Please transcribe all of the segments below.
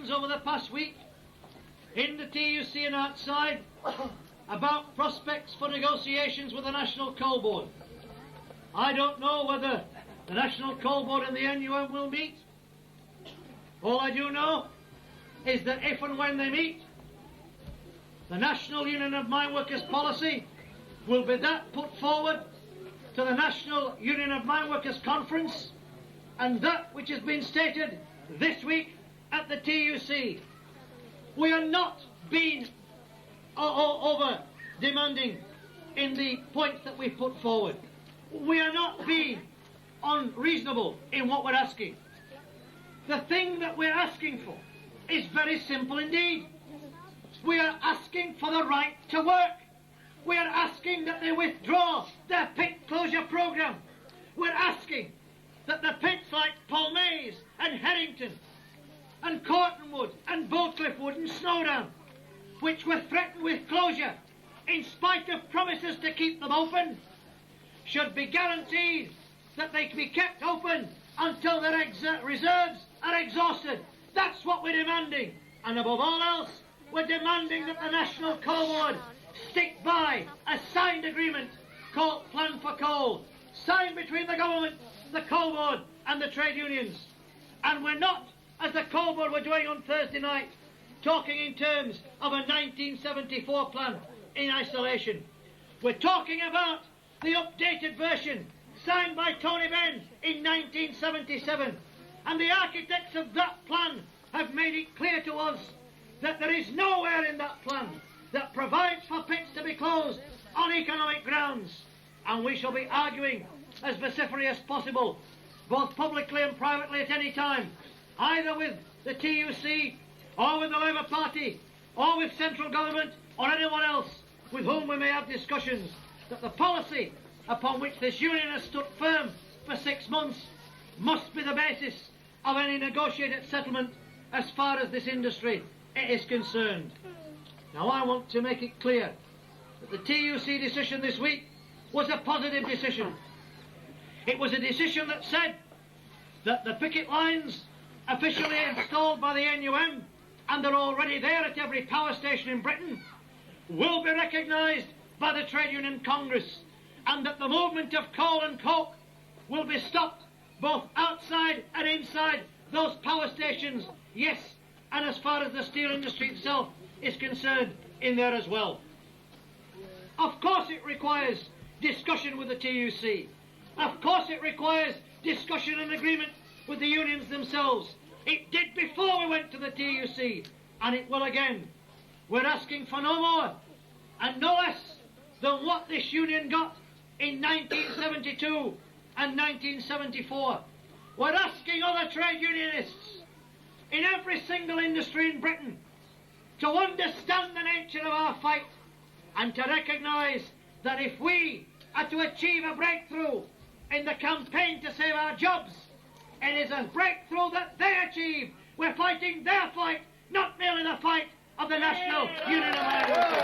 discussions over the past week in the TUC and outside about prospects for negotiations with the National Coal Board. I don't know whether the National Coal Board and the NUM will meet. All I do know is that if and when they meet, the National Union of Mineworkers policy will be that put forward to the National Union of Mineworkers Conference, and that which has been stated this week at the TUC. We are not being over demanding in the points that we put forward. We are not being unreasonable in what we're asking. The thing that we're asking for is very simple indeed. We are asking for the right to work. We are asking that they withdraw their pit closure programme. We're asking that the pits like Polmaze and Herrington and Cortonwood and Boatcliffwood and Snowdown, which were threatened with closure in spite of promises to keep them open, should be guaranteed that they can be kept open until their reserves are exhausted. That's what we're demanding. And above all else, we're demanding that the National Coal Board stick by a signed agreement called Plan for Coal, signed between the government, the Coal Board and the trade unions. And we're not, as the Coal Board were doing on Thursday night, talking in terms of a 1974 plan in isolation. We're talking about the updated version signed by Tony Benn in 1977. And the architects of that plan have made it clear to us that there is nowhere in that plan that provides for pits to be closed on economic grounds. And we shall be arguing as vociferously as possible, both publicly and privately at any time, either with the TUC or with the Labour Party or with central government or anyone else with whom we may have discussions, that the policy upon which this union has stood firm for 6 months must be the basis of any negotiated settlement as far as this industry is concerned. Now, I want to make it clear that the TUC decision this week was a positive decision. It was a decision that said that the picket lines officially installed by the NUM, and they're already there at every power station in Britain, will be recognised by the Trade Union Congress, and that the movement of coal and coke will be stopped both outside and inside those power stations, yes, and as far as the steel industry itself is concerned, in there as well. Of course it requires discussion with the TUC. Of course it requires discussion and agreement with the unions themselves. It did before we went to the TUC, and it will again. We're asking for no more and no less than what this union got in 1972 and 1974. We're asking other trade unionists in every single industry in Britain to understand the nature of our fight and to recognise that if we are to achieve a breakthrough in the campaign to save our jobs, it is a breakthrough that they achieve. We're fighting their fight, not merely the fight of the National Union of Mineworkers.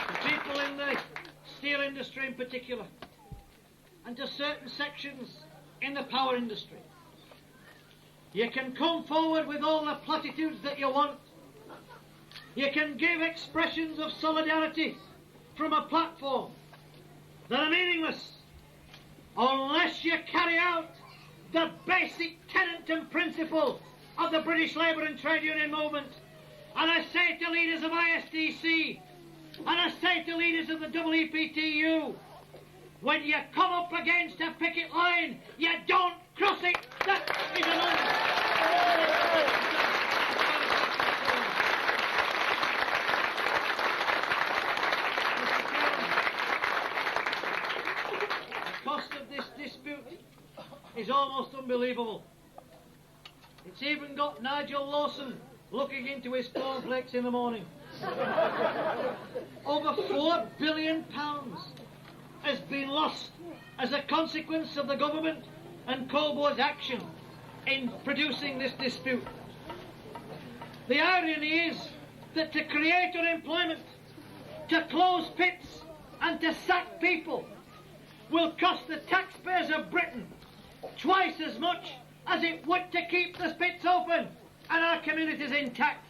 The people in the steel industry in particular, and to certain sections in the power industry, you can come forward with all the platitudes that you want. You can give expressions of solidarity from a platform that are meaningless unless you carry out the basic tenet and principle of the British Labour and Trade Union movement. And I say to leaders of ISDC, and I say to leaders of the WEPTU, when you come up against a picket line, you don't cross it. That is an honour. The cost of this dispute is almost unbelievable. It's even got Nigel Lawson looking into his cornflakes in the morning. Over £4 billion has been lost as a consequence of the government and Coal Board's action in producing this dispute. The irony is that to create unemployment, to close pits, and to sack people will cost the taxpayers of Britain twice as much as it would to keep the spits open and our communities intact.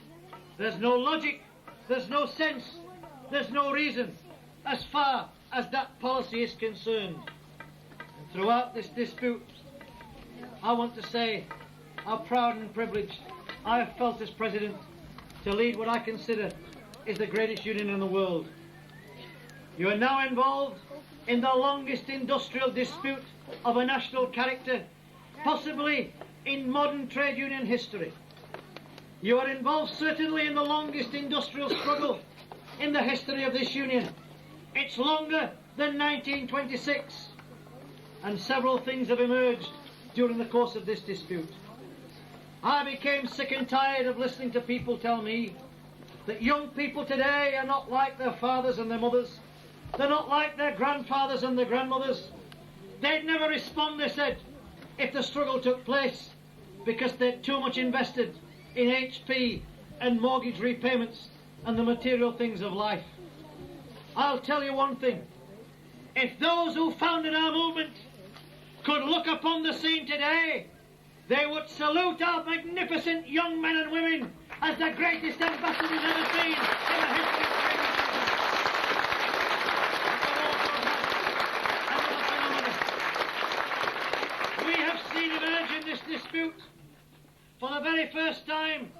There's no logic, there's no sense, there's no reason as far as that policy is concerned. And throughout this dispute, I want to say how proud and privileged I have felt as President to lead what I consider is the greatest union in the world. You are now involved in the longest industrial dispute of a national character, possibly in modern trade union history. You are involved certainly in the longest industrial struggle in the history of this union. It's longer than 1926, and several things have emerged during the course of this dispute. I became sick and tired of listening to people tell me that young people today are not like their fathers and their mothers. They're not like their grandfathers and their grandmothers. They'd never respond, they said, if the struggle took place, because they'd too much invested in HP and mortgage repayments and the material things of life. I'll tell you one thing. If those who founded our movement could look upon the scene today, they would salute our magnificent young men and women as the greatest ambassadors ever seen in the history of trade. We have seen emerge in this dispute for the very first time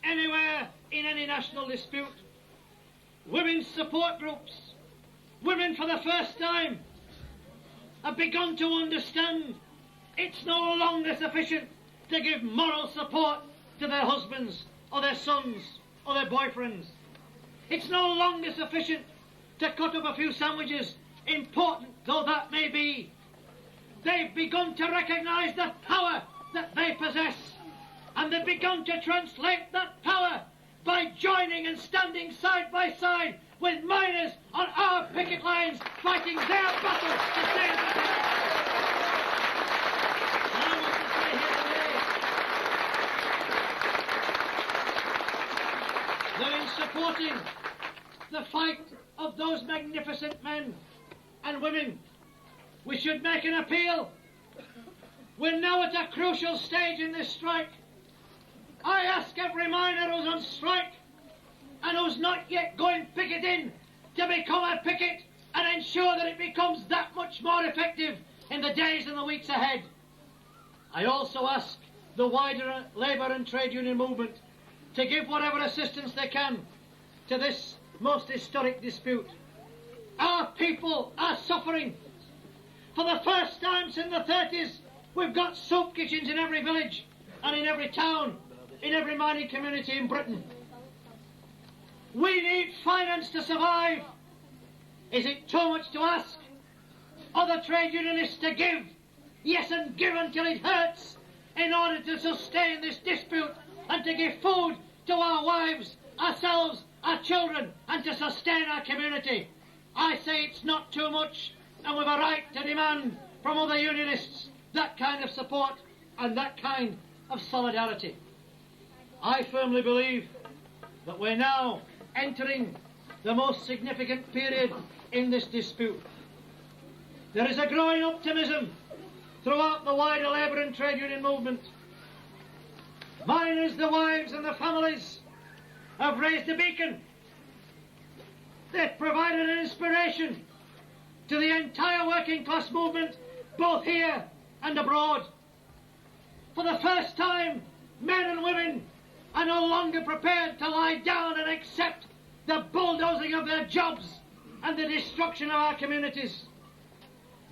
anywhere in any national dispute. Women's support groups, women for the first time, have begun to understand it's no longer sufficient to give moral support to their husbands or their sons or their boyfriends. It's no longer sufficient to cut up a few sandwiches, important though that may be. They've begun to recognise the power that they possess, and they've begun to translate that power by joining and standing side by side with miners on our picket lines, fighting their battle to save the day. And I want to say here today that in supporting the fight of those magnificent men and women, we should make an appeal. We're now at a crucial stage in this strike. I ask every miner who's on strike and who's not yet going picketing to become a picket and ensure that it becomes that much more effective in the days and the weeks ahead. I also ask the wider labour and trade union movement to give whatever assistance they can to this most historic dispute. Our people are suffering. For the first time since the 30s, we've got soup kitchens in every village and in every town, in every mining community in Britain. We need finance to survive. Is it too much to ask other trade unionists to give? Yes, and give until it hurts in order to sustain this dispute and to give food to our wives, ourselves, our children, and to sustain our community. I say it's not too much, and we've a right to demand from other unionists that kind of support and that kind of solidarity. I firmly believe that we're now entering the most significant period in this dispute. There is a growing optimism throughout the wider labour and trade union movement. Miners, the wives and the families have raised a beacon. They've provided an inspiration to the entire working class movement, both here and abroad. For the first time, men and women are no longer prepared to lie down and accept the bulldozing of their jobs and the destruction of our communities.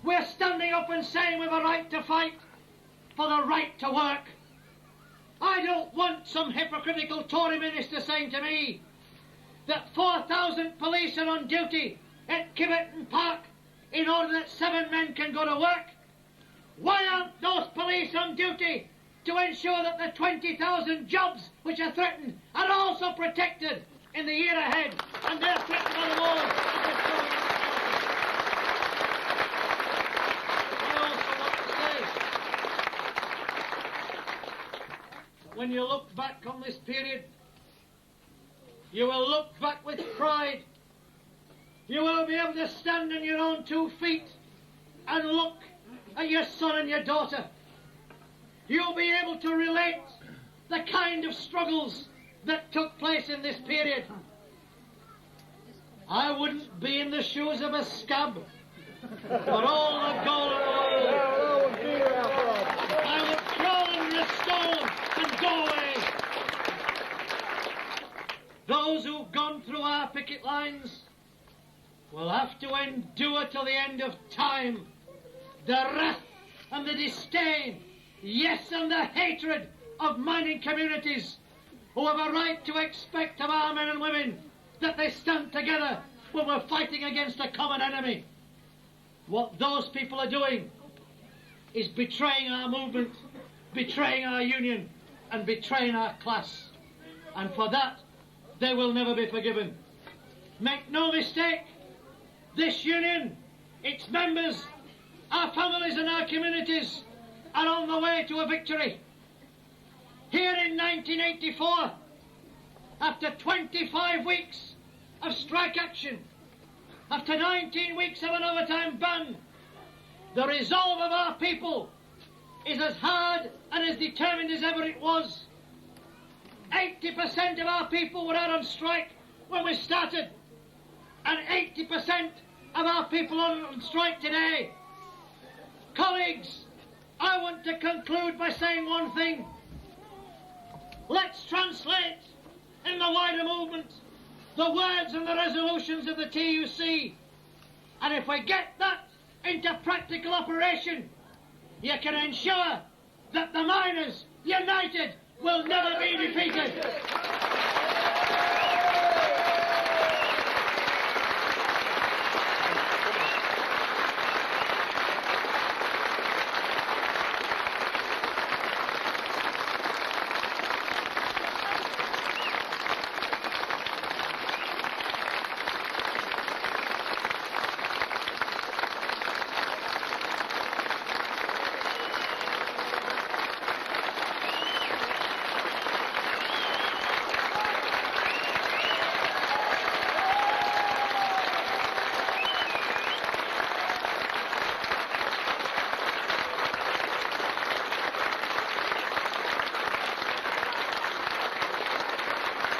We're standing up and saying we've a right to fight for the right to work. I don't want some hypocritical Tory minister saying to me that 4,000 police are on duty at Kiveton Park in order that 7 men can go to work. Why aren't those police on duty to ensure that the 20,000 jobs which are threatened are also protected in the year ahead, and they're threatened by the walls of this government? I also want to say, when you look back on this period, you will look back with pride. You will be able to stand on your own 2 feet and look at your son and your daughter. You'll be able to relate the kind of struggles that took place in this period. I wouldn't be in the shoes of a scab for all the gold in the world. I would crawl under a stone and go away. Those who've gone through our picket lines will have to endure till the end of time the wrath and the disdain, yes, and the hatred of mining communities who have a right to expect of our men and women that they stand together when we're fighting against a common enemy. What those people are doing is betraying our movement, betraying our union, and betraying our class. And for that, they will never be forgiven. Make no mistake, this union, its members, our families and our communities are on the way to a victory. Here in 1984, after 25 weeks of strike action, after 19 weeks of an overtime ban, the resolve of our people is as hard and as determined as ever it was. 80% of our people were out on strike when we started, and 80% of our people are on strike today. Colleagues, I want to conclude by saying one thing. Let's translate in the wider movement the words and the resolutions of the TUC. And if we get that into practical operation, you can ensure that the miners, united, will never be defeated.